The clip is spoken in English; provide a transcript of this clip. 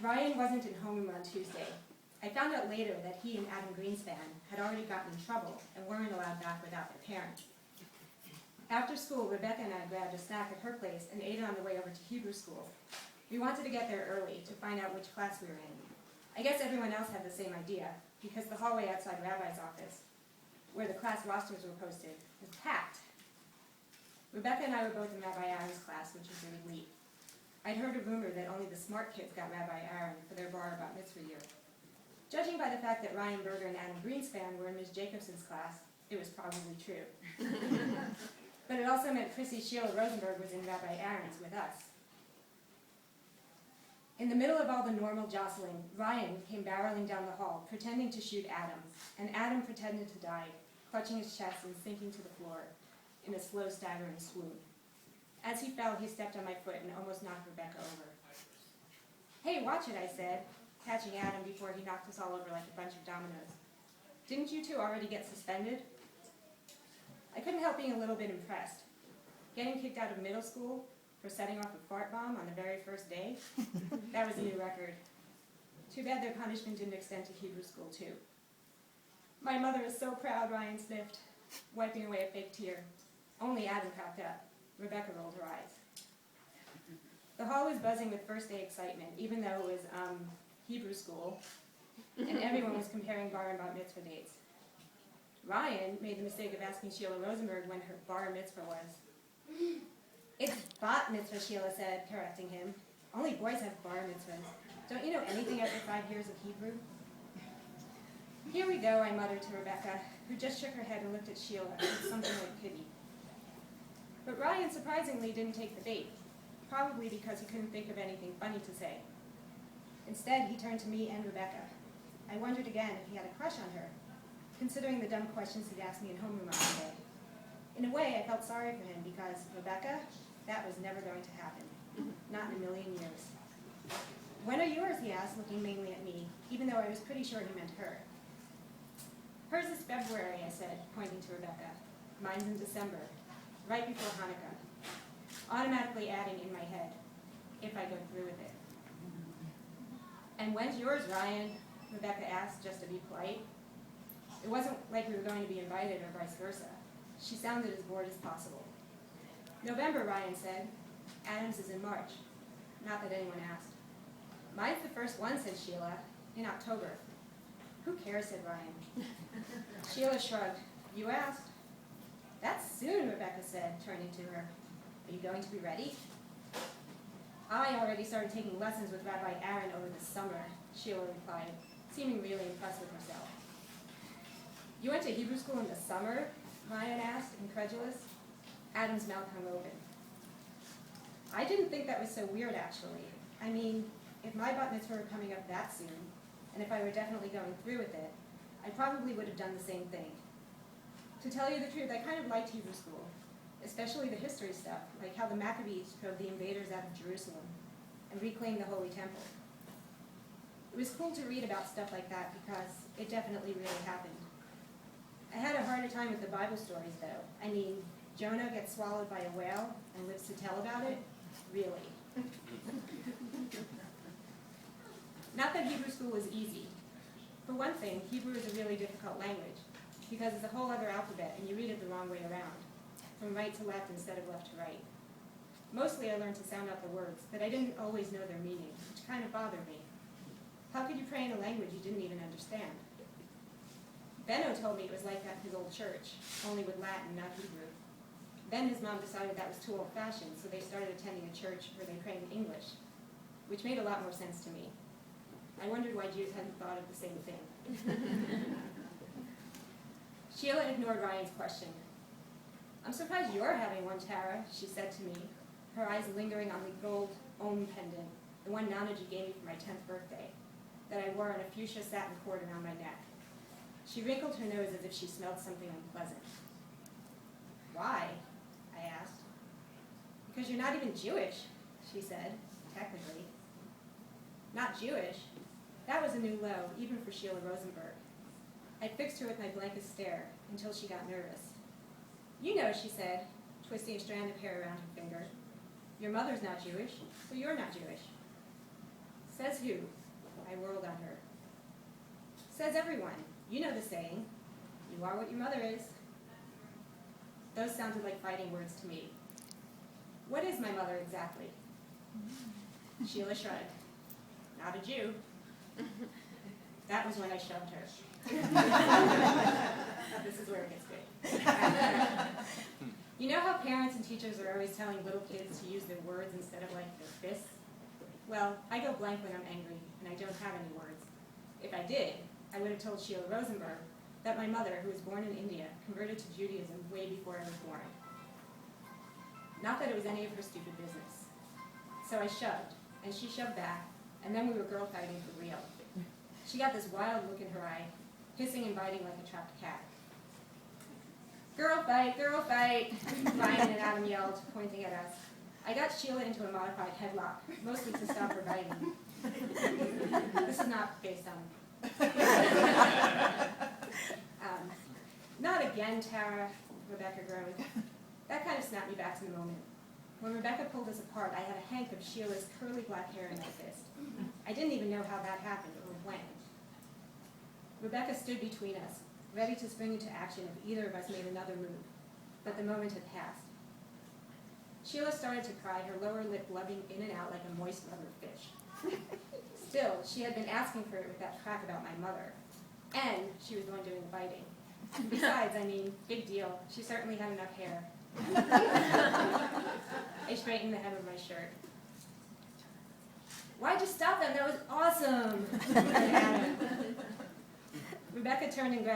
Ryan wasn't in homeroom on Tuesday. I found out later that he and Adam Greenspan had already gotten in trouble and weren't allowed back without their parents. After school, Rebecca and I grabbed a snack at her place and ate it on the way over to Hebrew school. We wanted to get there early to find out which class we were in. I guess everyone else had the same idea, because the hallway outside Rabbi's office, where the class rosters were posted, was packed. Rebecca and I were both in Rabbi Aaron's class, which was in elite. I'd heard a rumor that only the smart kids got Rabbi Aaron for their bar bat mitzvah year. Judging by the fact that Ryan Berger and Adam Greenspan were in Ms. Jacobson's class, it was probably true. But it also meant Chrissy Sheila Rosenberg was in Rabbi Aaron's with us. In the middle of all the normal jostling, Ryan came barreling down the hall, pretending to shoot Adam, and Adam pretended to die, clutching his chest and sinking to the floor in a slow, staggering swoon. As he fell, he stepped on my foot and almost knocked Rebecca over. "Hey, watch it," I said, catching Adam before he knocked us all over like a bunch of dominoes. "Didn't you two already get suspended?" I couldn't help being a little bit impressed. Getting kicked out of middle school for setting off a fart bomb on the very first day, that was a new record. Too bad their punishment didn't extend to Hebrew school, too. "My mother is so proud," Ryan sniffed, wiping away a fake tear. Only Adam cracked up. Rebecca rolled her eyes. The hall was buzzing with first day excitement, even though it was Hebrew school, and everyone was comparing bar and bat mitzvah dates. Ryan made the mistake of asking Sheila Rosenberg when her bar mitzvah was. "It's bat mitzvah," Sheila said, correcting him. "Only boys have bar mitzvahs. Don't you know anything after 5 years of Hebrew?" "Here we go," I muttered to Rebecca, who just shook her head and looked at Sheila with something like pity. But Ryan surprisingly didn't take the bait, probably because he couldn't think of anything funny to say. Instead, he turned to me and Rebecca. I wondered again if he had a crush on her, considering the dumb questions he'd asked me in homeroom on Monday. In a way, I felt sorry for him because, Rebecca, that was never going to happen. Not in a million years. "When are yours?" he asked, looking mainly at me, even though I was pretty sure he meant her. "Hers is February," I said, pointing to Rebecca. "Mine's in December, right before Hanukkah." Automatically adding in my head, if I go through with it. "And when's yours, Ryan?" Rebecca asked, just to be polite. It wasn't like we were going to be invited or vice versa. She sounded as bored as possible. "November," Ryan said. "Adam's is in March." Not that anyone asked. "Mine's the first one," said Sheila. "In October." "Who cares?" said Ryan. Sheila shrugged. "You asked." "That's soon," Rebecca said, turning to her. "Are you going to be ready?" "I already started taking lessons with Rabbi Aaron over the summer," Sheila replied, seeming really impressed with herself. "You went to Hebrew school in the summer?" Ryan asked, incredulous. Adam's mouth hung open. I didn't think that was so weird, actually. I mean, if my bat mitzvah were coming up that soon, and if I were definitely going through with it, I probably would have done the same thing. To tell you the truth, I kind of liked Hebrew school, especially the history stuff, like how the Maccabees drove the invaders out of Jerusalem and reclaimed the Holy Temple. It was cool to read about stuff like that because it definitely really happened. I had a harder time with the Bible stories, though. I mean, Jonah gets swallowed by a whale and lives to tell about it? Really. Not that Hebrew school was easy. For one thing, Hebrew is a really difficult language because it's a whole other alphabet and you read it the wrong way around, from right to left instead of left to right. Mostly I learned to sound out the words, but I didn't always know their meaning, which kind of bothered me. How could you pray in a language you didn't even understand? Benno told me it was like that at his old church, only with Latin, not Hebrew. Then his mom decided that was too old-fashioned, so they started attending a church where they prayed in English, which made a lot more sense to me. I wondered why Jews hadn't thought of the same thing. Sheila ignored Ryan's question. "I'm surprised you're having one, Tara," she said to me, her eyes lingering on the gold Om pendant, the one Nanaji gave me for my 10th birthday, that I wore on a fuchsia satin cord around my neck. She wrinkled her nose as if she smelled something unpleasant. "Why?" I asked. "Because you're not even Jewish," she said, technically. Not Jewish? That was a new low, even for Sheila Rosenberg. I fixed her with my blankest stare until she got nervous. "You know," she said, twisting a strand of hair around her finger. "Your mother's not Jewish, so you're not Jewish." Says who? I whirled on her. Says everyone. You know the saying. You are what your mother is. Those sounded like fighting words to me. What is my mother exactly? Sheila shrugged. Not a Jew. That was when I shoved her. This is where it gets good. You know how parents and teachers are always telling little kids to use their words instead of like their fists? Well, I go blank when I'm angry, and I don't have any words. If I did, I would have told Sheila Rosenberg that my mother, who was born in India, converted to Judaism way before I was born. Not that it was any of her stupid business. So I shoved, and she shoved back, and then we were girl fighting for real. She got this wild look in her eye, hissing and biting like a trapped cat. Girl fight, Ryan and Adam yelled, pointing at us. I got Sheila into a modified headlock, mostly to stop her biting. This is not based on... Not again, Tara, Rebecca groaned. That kind of snapped me back to the moment. When Rebecca pulled us apart, I had a hank of Sheila's curly black hair in my fist. I didn't even know how that happened or when. Rebecca stood between us, ready to spring into action if either of us made another move, but the moment had passed. Sheila started to cry, her lower lip blubbing in and out like a moist rubber fish. Still, she had been asking for it with that crack about my mother, and she was the one doing the biting. Besides, I mean, big deal, she certainly had enough hair. I straightened the hem of my shirt. Why'd you stop them? That was awesome! Rebecca turned and grabbed